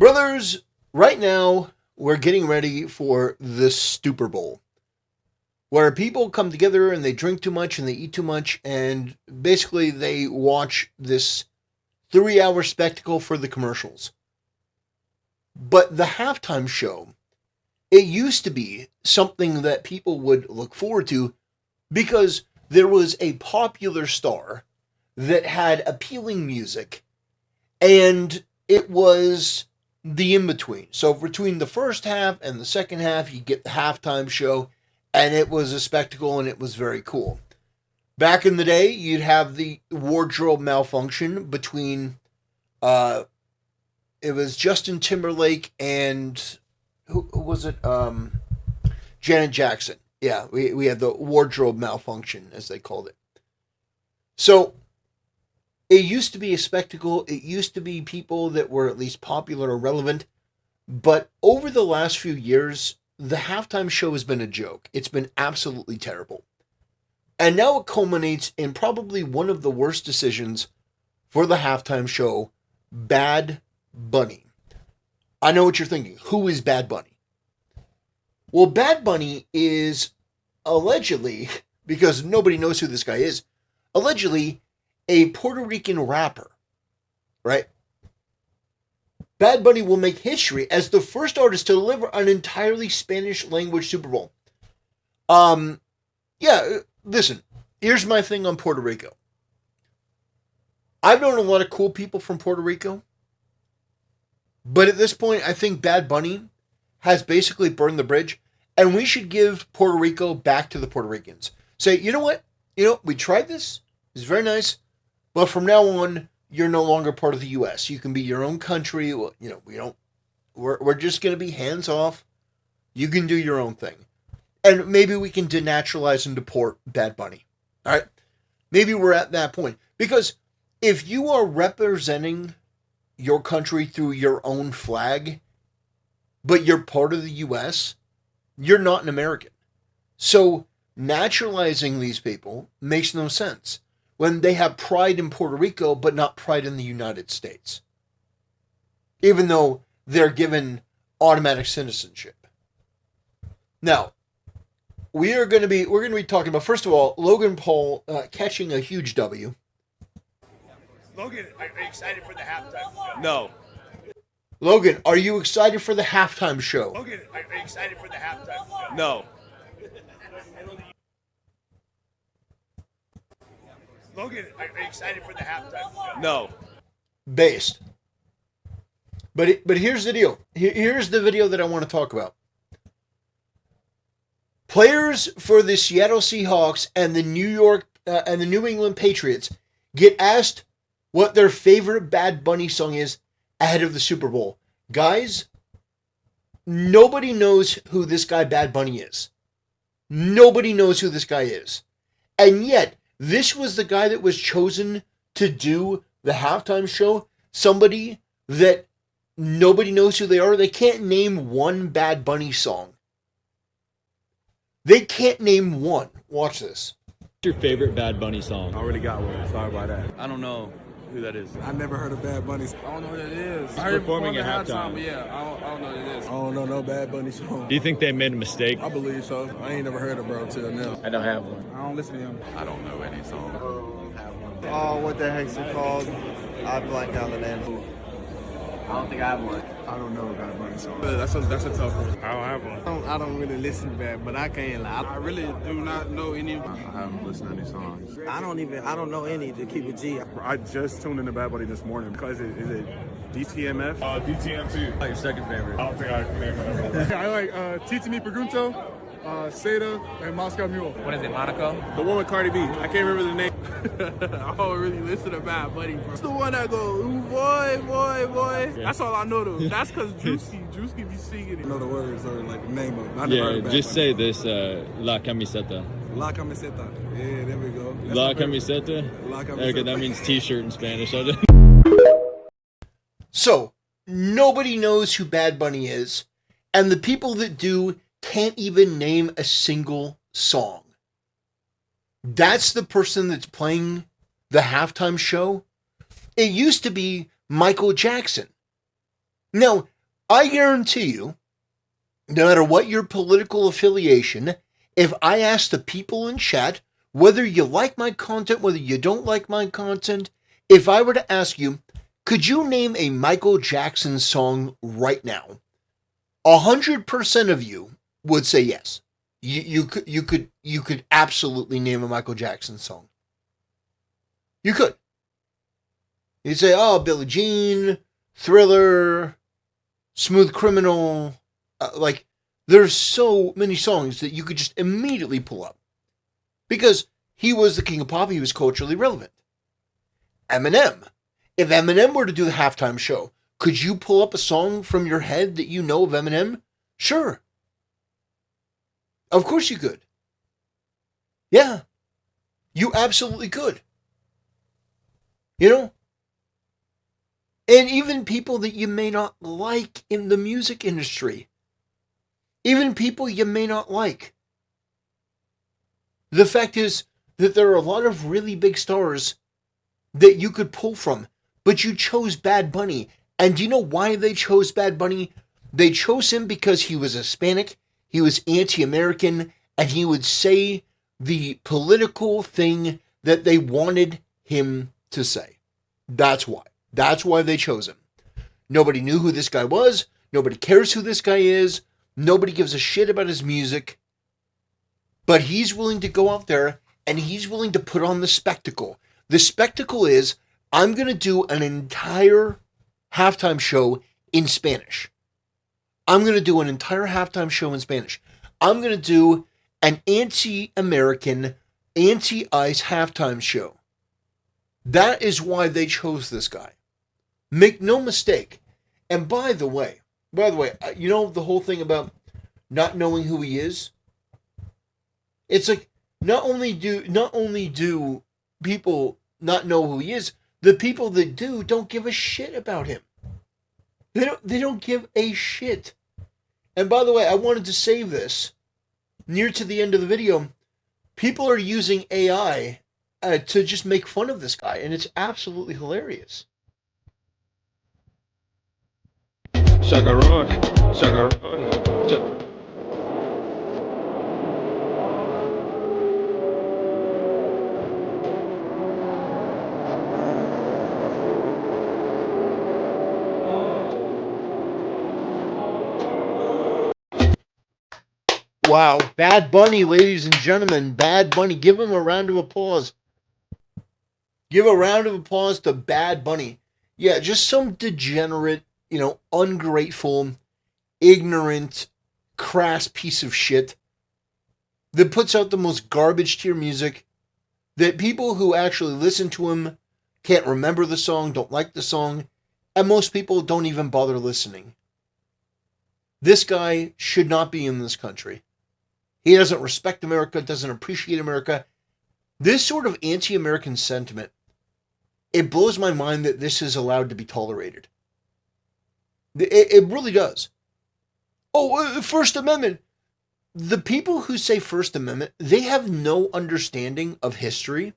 Brothers, right now we're getting ready for the Super Bowl, where people come together and they drink too much and they eat too much, and basically they watch this 3-hour spectacle for the commercials. But the halftime show, it used to be something that people would look forward to because there was a popular star that had appealing music, and it was the in-between. So between the first half and the second half, you get the halftime show, and it was a spectacle, and it was very cool. Back in the day, you'd have the wardrobe malfunction between, it was Justin Timberlake and, who was it? Janet Jackson. Yeah, we had the wardrobe malfunction, as they called it. So, it used to be a spectacle. It used to be people that were at least popular or relevant. But over the last few years, the halftime show has been a joke. It's been absolutely terrible. And now it culminates in probably one of the worst decisions for the halftime show, Bad Bunny. I know what you're thinking. Who is Bad Bunny? Well, Bad Bunny is allegedly, because nobody knows who this guy is, allegedly a Puerto Rican rapper, right? Bad Bunny will make history as the first artist to deliver an entirely Spanish language Super Bowl. Listen, here's my thing on Puerto Rico. I've known a lot of cool people from Puerto Rico, but at this point, I think Bad Bunny has basically burned the bridge, and we should give Puerto Rico back to the Puerto Ricans. Say, you know what? We tried this. It's very nice. But from now on, you're no longer part of the U.S. You can be your own country. Well, we're just going to be hands off. You can do your own thing. And maybe we can denaturalize and deport Bad Bunny. All right? Maybe we're at that point. Because if you are representing your country through your own flag, but you're part of the U.S., you're not an American. So naturalizing these people makes no sense when they have pride in Puerto Rico, but not pride in the United States. Even though they're given automatic citizenship. Now, we're going to be talking about, first of all, Logan Paul catching a huge W. Logan, are you excited for the halftime show? No. Logan, are you excited for the halftime show? Logan, are you excited for the halftime show? No. Logan, are you excited for the halftime show? No. Based. But here's the deal. Here's the video that I want to talk about. Players for the Seattle Seahawks and the New England Patriots get asked what their favorite Bad Bunny song is ahead of the Super Bowl. Guys, nobody knows who this guy Bad Bunny is. Nobody knows who this guy is. And yet, this was the guy that was chosen to do the halftime show. Somebody that nobody knows who they are. They can't name one Bad Bunny song. They can't name one. Watch this. What's your favorite Bad Bunny song? I already got one. Sorry about that. I don't know who that is. I never heard of Bad Bunny. I don't know what it is. I heard performing at halftime. But yeah, I don't know what it is. I don't know no Bad Bunny song. Do you think they made a mistake? I believe so. I ain't never heard of bro till now. I don't have one. I don't listen to him. I don't know any song. Oh, what the heck's it called? I blank out the name. I don't think I have one. I don't know a Bad Bunny song. That's a tough one. I don't have one. I don't really listen to that, but I can't lie. I really do not know any. I haven't listened to any songs. I don't know any to keep it G. I just tuned into Bad Bunny this morning because is it DTMF? DTM2. Your second favorite. I don't think I can name it. I like Titi Mi Pregunto, Seda, and Moscow Mule. What is it, Monaco? The one with Cardi B. I can't remember the name. I don't really listen to Bad Bunny, bro. It's the one that goes, ooh, boy, boy, boy. Yeah. That's all I know, though. That's because Drewski be singing I it. know the words or like the name of it. I never heard Yeah, of Bad just Bunny. say this, La Camiseta. La Camiseta. Yeah, there we go. That's La my favorite. Camiseta? La Camiseta. Okay, that means t-shirt in Spanish. So, nobody knows who Bad Bunny is, and the people that do can't even name a single song. That's the person that's playing the halftime show. It used to be Michael Jackson. Now, I guarantee you, no matter what your political affiliation, if I ask the people in chat whether you like my content, whether you don't like my content, if I were to ask you, could you name a Michael Jackson song right now? 100% of you would say yes. You could absolutely name a Michael Jackson song. You could. You'd say, oh, Billie Jean, Thriller, Smooth Criminal. Like, there's so many songs that you could just immediately pull up. Because he was the king of pop, he was culturally relevant. Eminem. If Eminem were to do the halftime show, could you pull up a song from your head that you know of Eminem? Sure. Of course you could. Yeah. You absolutely could. You know? And even people that you may not like in the music industry. Even people you may not like. The fact is that there are a lot of really big stars that you could pull from, but you chose Bad Bunny. And do you know why they chose Bad Bunny? They chose him because he was Hispanic, he was anti-American, and he would say the political thing that they wanted him to say. That's why. That's why they chose him. Nobody knew who this guy was. Nobody cares who this guy is. Nobody gives a shit about his music. But he's willing to go out there and he's willing to put on the spectacle. The spectacle is, I'm going to do an entire halftime show in Spanish. I'm going to do an entire halftime show in Spanish. I'm going to do an anti-American, anti-ICE halftime show. That is why they chose this guy. Make no mistake. And by the way, you know the whole thing about not knowing who he is? It's like, not only do people not know who he is, the people that do don't give a shit about him. They don't give a shit. And by the way, I wanted to save this near to the end of the video. People are using AI to just make fun of this guy, and it's absolutely hilarious. Sucker rock. Sucker rock. Wow, Bad Bunny, ladies and gentlemen, Bad Bunny. Give him a round of applause. Give a round of applause to Bad Bunny. Yeah, just some degenerate, ungrateful, ignorant, crass piece of shit that puts out the most garbage tier music that people who actually listen to him can't remember the song, don't like the song, and most people don't even bother listening. This guy should not be in this country. He doesn't respect America, doesn't appreciate America. This sort of anti-American sentiment, it blows my mind that this is allowed to be tolerated. It really does. Oh, First Amendment. The people who say First Amendment, they have no understanding of history.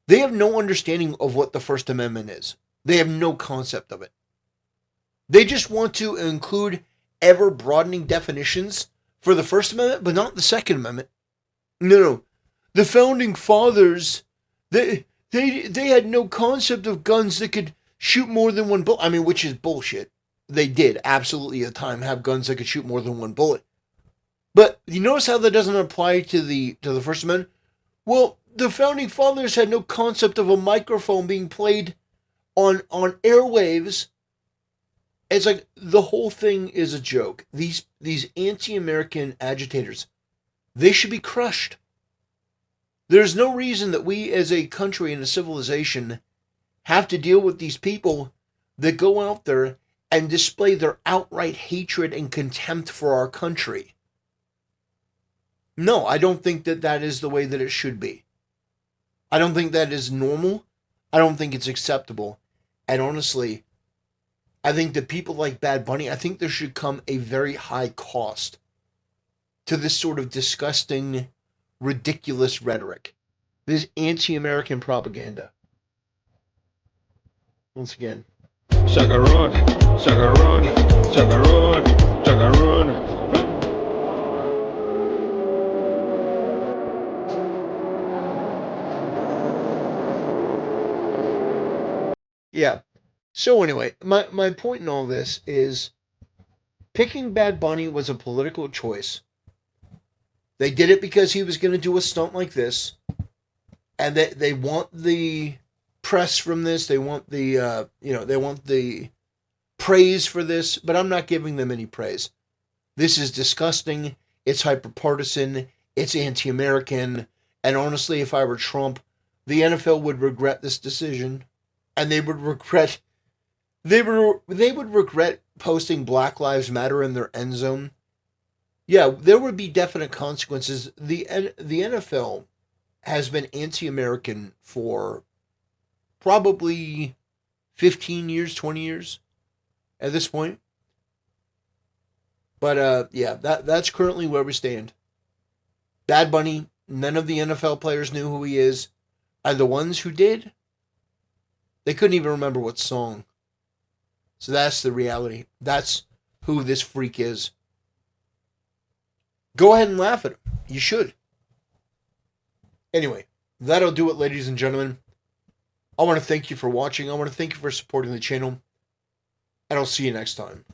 They have no understanding of what the First Amendment is. They have no concept of it. They just want to include ever-broadening definitions for the First Amendment, but not the Second Amendment. No. The Founding Fathers, they had no concept of guns that could shoot more than one bullet. I mean, which is bullshit. They did, absolutely, at the time, have guns that could shoot more than one bullet. But you notice how that doesn't apply to the First Amendment? Well, the Founding Fathers had no concept of a microphone being played on airwaves. It's like the whole thing is a joke. These anti-American agitators, they should be crushed. There's no reason that we as a country and a civilization have to deal with these people that go out there and display their outright hatred and contempt for our country. No, I don't think that is the way that it should be. I don't think that is normal. I don't think it's acceptable. And honestly, I think that people like Bad Bunny, I think there should come a very high cost to this sort of disgusting, ridiculous rhetoric. This anti-American propaganda. Once again. Chacarone, chacarone, chacarone, chacarone. Yeah. So anyway, my point in all this is picking Bad Bunny was a political choice. They did it because he was going to do a stunt like this, and they want the press from this. They want the they want the praise for this, but I'm not giving them any praise. This is disgusting. It's hyperpartisan. It's anti-American. And honestly, if I were Trump, the NFL would regret this decision, and they would regret posting Black Lives Matter in their end zone. Yeah, there would be definite consequences. The NFL has been anti-American for probably 15 years, 20 years at this point. But yeah, that's currently where we stand. Bad Bunny, none of the NFL players knew who he is. And the ones who did, they couldn't even remember what song. So that's the reality. That's who this freak is. Go ahead and laugh at him. You should. Anyway, that'll do it, ladies and gentlemen. I want to thank you for watching. I want to thank you for supporting the channel. And I'll see you next time.